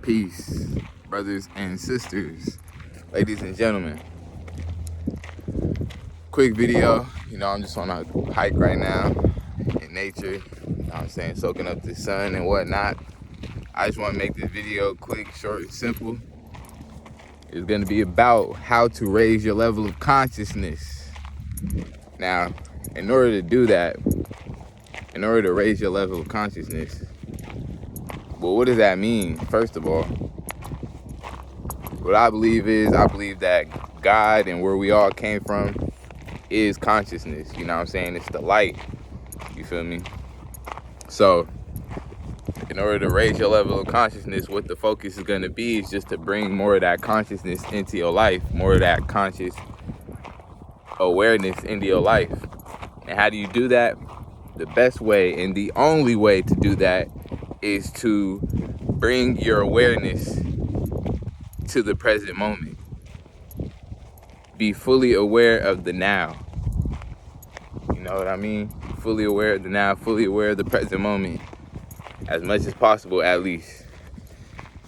Peace, brothers and sisters, ladies and gentlemen. Quick video, I'm just on a hike right now in nature, what I'm saying, soaking up the sun and whatnot. I just want to make this video quick, short, and simple. It's going to be about how to raise your level of consciousness. Now, in order to do that, in order to raise your level of consciousness, well, what does that mean? First of all, what I believe that God and where we all came from is consciousness. You know what I'm saying? It's the light. You feel me? So, in order to raise your level of consciousness, what the focus is going to be is just to bring more of that consciousness into your life, more of that conscious awareness into your life. And how do you do that? The best way and the only way to do that is to bring your awareness to the present moment. Be fully aware of the now. You know what I mean? Fully aware of the now, fully aware of the present moment. As much as possible, at least.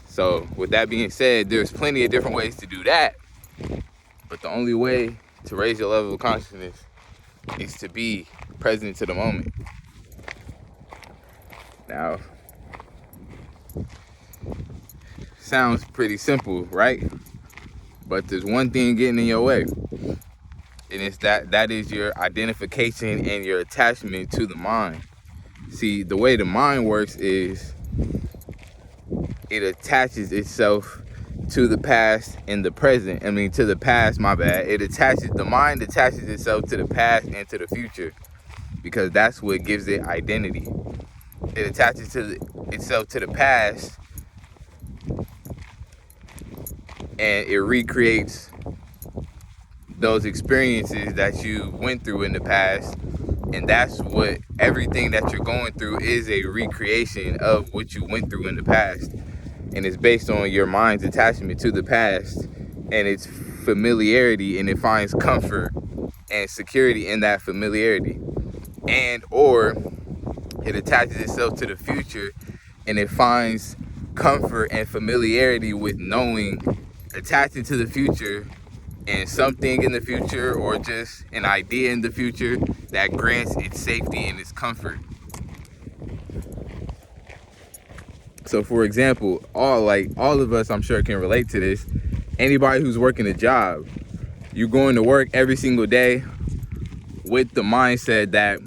So, with that being said, there's plenty of different ways to do that. But the only way to raise your level of consciousness is to be present to the moment. Now, sounds pretty simple, right? But there's one thing getting in your way. And it's that is your identification and your attachment to the mind. See, the way the mind works is it attaches itself to the past and the present. To the past, my bad. The mind attaches itself to the past and to the future because that's what gives it identity. It attaches itself to the past and it recreates those experiences that you went through in the past. And that's what everything that you're going through is, a recreation of what you went through in the past. And it's based on your mind's attachment to the past and its familiarity, and it finds comfort and security in that familiarity. And or it attaches itself to the future and it finds comfort and familiarity with knowing, attaching to the future and something in the future or just an idea in the future that grants its safety and its comfort. So for example, all of us, I'm sure, can relate to this. Anybody who's working a job, you're going to work every single day with the mindset that,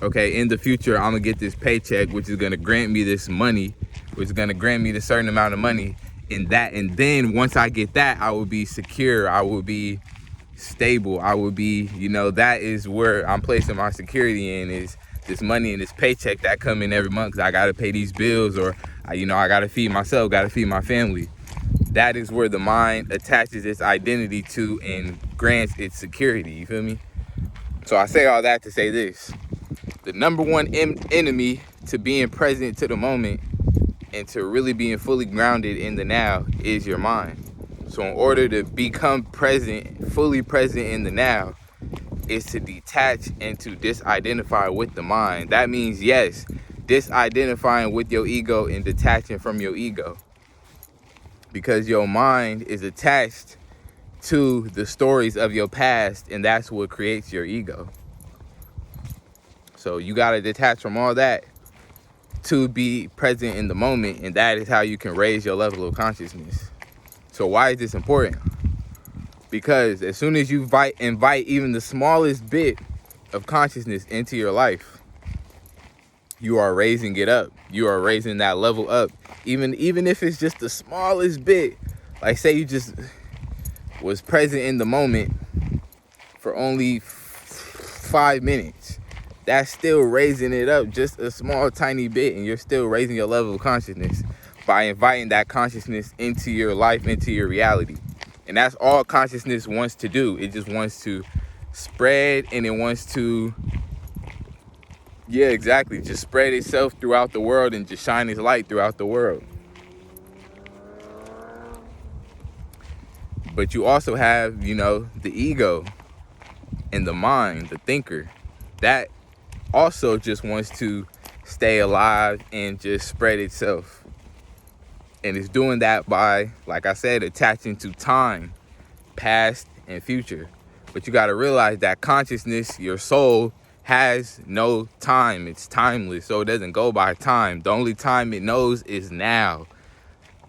okay, in the future, I'm gonna get this paycheck, which is gonna grant me this money, which is gonna grant me this certain amount of money. And then once I get that, I will be secure, I will be stable, I will be, that is where I'm placing my security in, is this money and this paycheck that come in every month, because I gotta pay these bills, or I gotta feed myself, gotta feed my family. That is where the mind attaches its identity to and grants its security. You feel me? So I say all that to say this: the number one enemy to being present to the moment and to really being fully grounded in the now is your mind. So in order to become present, fully present in the now, is to detach and to disidentify with the mind. That means, yes, disidentifying with your ego and detaching from your ego. Because your mind is attached to the stories of your past, and that's what creates your ego. So you got to detach from all that to be present in the moment, and that is how you can raise your level of consciousness. So why is this important? Because as soon as you invite even the smallest bit of consciousness into your life, you are raising it up. You are raising that level up. Even if it's just the smallest bit. Like say you just was present in the moment for only 5 minutes. That's still raising it up just a small tiny bit, and you're still raising your level of consciousness by inviting that consciousness into your life, into your reality. And that's all consciousness wants to do. It just wants to spread, and it wants to, just spread itself throughout the world and just shine its light throughout the world. But you also have, the ego and the mind, the thinker, that also just wants to stay alive and just spread itself. And it's doing that by, like I said, attaching to time, past and future. But you got to realize that consciousness, your soul, has no time. It's timeless, so it doesn't go by time. The only time it knows is now,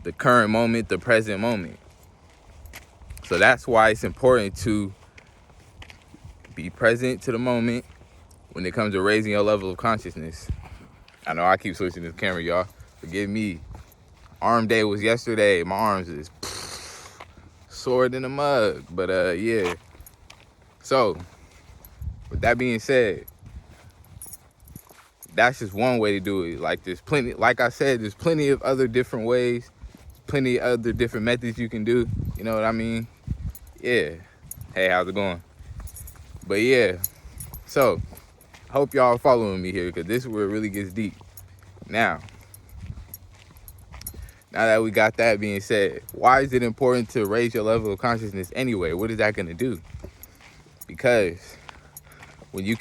the current moment, the present moment. So that's why it's important to be present to the moment when it comes to raising your level of consciousness. I know I keep switching this camera, y'all. Forgive me. Arm day was yesterday. My arms is sore than a mug. But yeah. So, with that being said, that's just one way to do it. Like there's plenty, like I said, there's plenty of other different ways, plenty of other different methods you can do. You know what I mean? Yeah. Hey, how's it going? But yeah. So, hope y'all following me here, because this is where it really gets deep. Now that we got that being said, why is it important to raise your level of consciousness anyway? What is that going to do? Because when you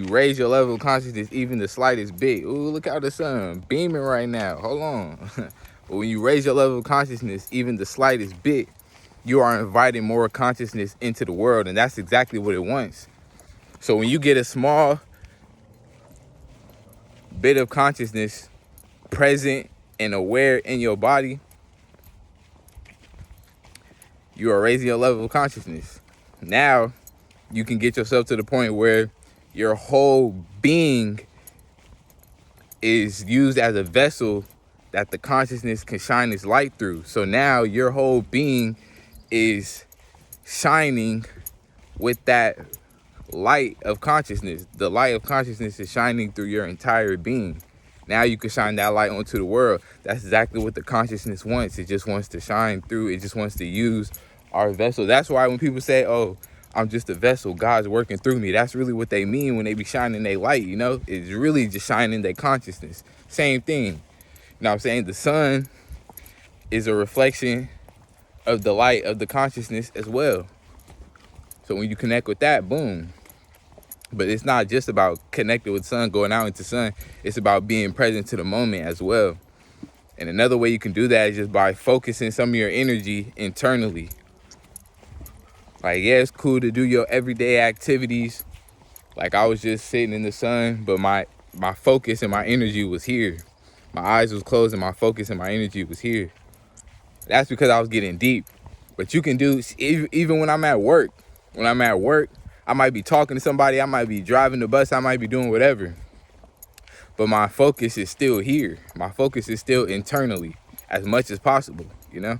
raise your level of consciousness even the slightest bit, ooh, look how the sun beaming right now. Hold on. But when you raise your level of consciousness even the slightest bit, you are inviting more consciousness into the world, and that's exactly what it wants. So when you get a small bit of consciousness present and aware in your body, you are raising your level of consciousness. Now you can get yourself to the point where your whole being is used as a vessel that the consciousness can shine its light through. So now your whole being is shining with that light of consciousness. The light of consciousness is shining through your entire being. Now you can shine that light onto the world. That's exactly what the consciousness wants. It just wants to shine through. It just wants to use our vessel. That's why when people say, oh, I'm just a vessel, God's working through me, that's really what they mean when they be shining their light, you know? It's really just shining their consciousness. Same thing. You know what I'm saying? The sun is a reflection of the light of the consciousness as well. So when you connect with that, boom. But it's not just about connecting with sun, going out into sun. It's about being present to the moment as well. And another way you can do that is just by focusing some of your energy internally. Like, yeah, it's cool to do your everyday activities. Like I was just sitting in the sun, but my focus and my energy was here. My eyes was closed and my focus and my energy was here. That's because I was getting deep. But you can do, even when I'm at work. When I'm at work, I might be talking to somebody, I might be driving the bus, I might be doing whatever. But my focus is still here. My focus is still internally as much as possible, you know?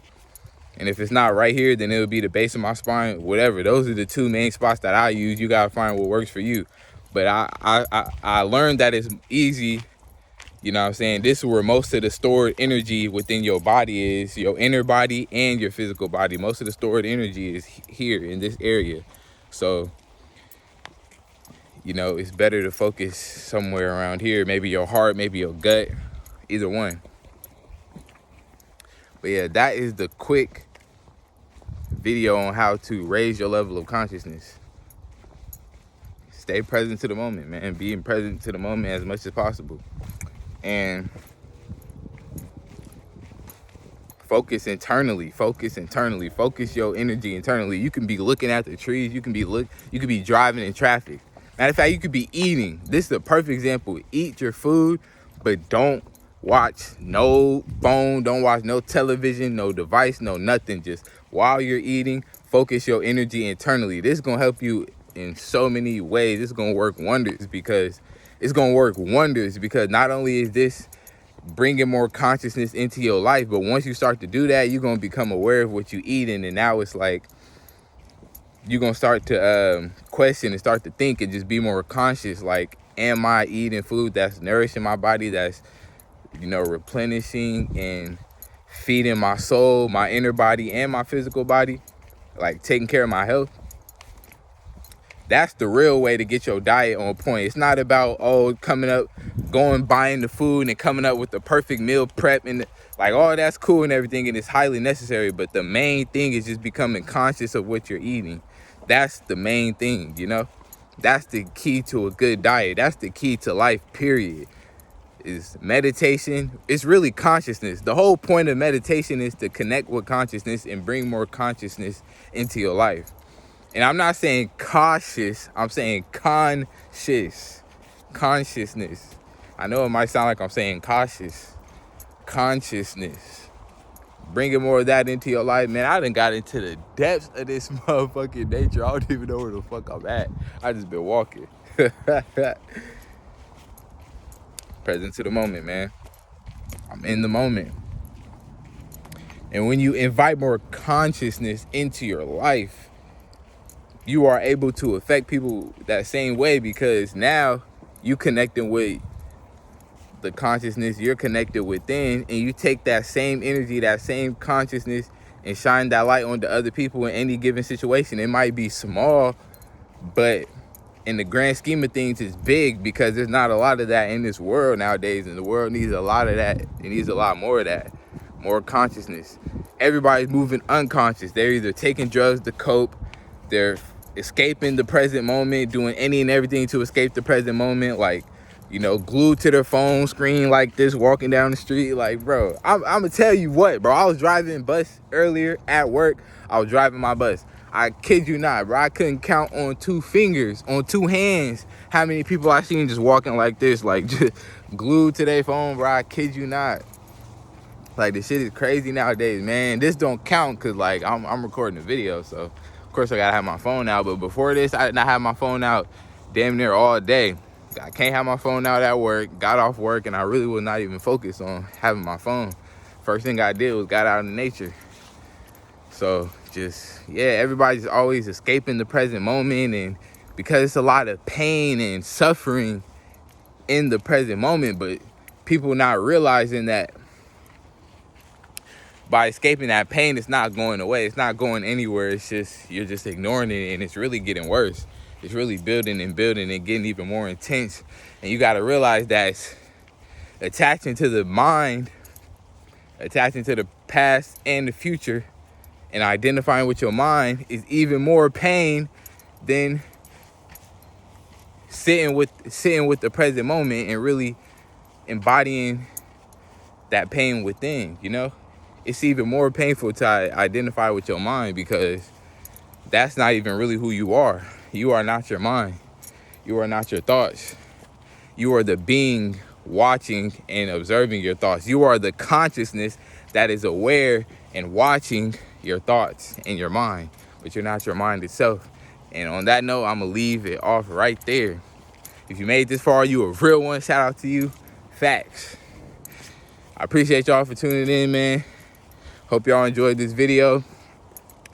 And if it's not right here, then it would be the base of my spine, whatever. Those are the two main spots that I use. You gotta find what works for you. But I learned that it's easy, you know what I'm saying? This is where most of the stored energy within your body is, your inner body and your physical body. Most of the stored energy is here in this area. So, you know, it's better to focus somewhere around here. Maybe your heart, maybe your gut, either one. But yeah, that is the quick video on how to raise your level of consciousness. Stay present to the moment, man. Being present to the moment as much as possible. And focus internally. Focus your energy internally. You can be looking at the trees. You can be driving in traffic. Matter of fact, you could be eating. This is a perfect example. Eat your food, but don't watch no phone, don't watch no television, no device, no nothing. Just while you're eating, focus your energy internally. This is going to help you in so many ways. This is going to work wonders because not only is this bringing more consciousness into your life, but once you start to do that, you're going to become aware of what you're eating. And now it's like, you're going to start to question and start to think and just be more conscious. Like, am I eating food that's nourishing my body, that's, you know, replenishing and feeding my soul, my inner body, and my physical body, like taking care of my health? That's the real way to get your diet on point. It's not about, buying the food and coming up with the perfect meal prep, and like, all that's cool and everything, and it's highly necessary. But the main thing is just becoming conscious of what you're eating. That's the main thing, you know? That's the key to a good diet. That's the key to life, period. is meditation. It's really consciousness. The whole point of meditation is to connect with consciousness and bring more consciousness into your life. And I'm not saying cautious, I'm saying consciousness. I know it might sound like I'm saying cautious. Consciousness. Bringing more of that into your life, man. I done got into the depths of this motherfucking nature. I don't even know where the fuck I'm at. I just been walking. Present to the moment, man. I'm in the moment. And when you invite more consciousness into your life, you are able to affect people that same way, because now you connecting with the consciousness, you're connected within, and you take that same energy, that same consciousness, and shine that light on the other people in any given situation. It might be small, but in the grand scheme of things, it's big, because there's not a lot of that in this world nowadays, and the world needs a lot of that. It needs a lot more of that, more consciousness. Everybody's moving unconscious. They're either taking drugs to cope, they're escaping the present moment, doing any and everything to escape the present moment, like, you know, glued to their phone screen like this, walking down the street. Like, bro, I'm gonna tell you what, bro. I was driving bus earlier at work. I was driving my bus. I kid you not, bro. I couldn't count on 2 fingers, on 2 hands, how many people I seen just walking like this, like just glued to their phone, bro. I kid you not. Like, this shit is crazy nowadays, man. This don't count because, like, I'm recording a video, so of course I gotta have my phone out. But before this, I did not have my phone out damn near all day. I can't have my phone out at work. Got off work, and I really was not even focused on having my phone. First thing I did was got out in nature. So just, yeah, everybody's always escaping the present moment, and because it's a lot of pain and suffering in the present moment, but people not realizing that by escaping that pain, it's not going away. It's not going anywhere. It's just, you're just ignoring it, and it's really getting worse. It's really building and building and getting even more intense. And you got to realize that it's attaching to the mind, attaching to the past and the future, and identifying with your mind is even more pain than sitting with the present moment and really embodying that pain within, you know? It's even more painful to identify with your mind, because that's not even really who you are. You are not your mind. You are not your thoughts. You are the being watching and observing your thoughts. You are the consciousness that is aware and watching your thoughts and your mind, but you're not your mind itself. And on that note, I'm gonna leave it off right there. If you made this far, you a real one. Shout out to you. Facts. I appreciate y'all for tuning in, man. Hope y'all enjoyed this video.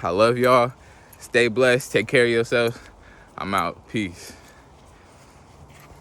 I love y'all. Stay blessed. Take care of yourself. I'm out. Peace.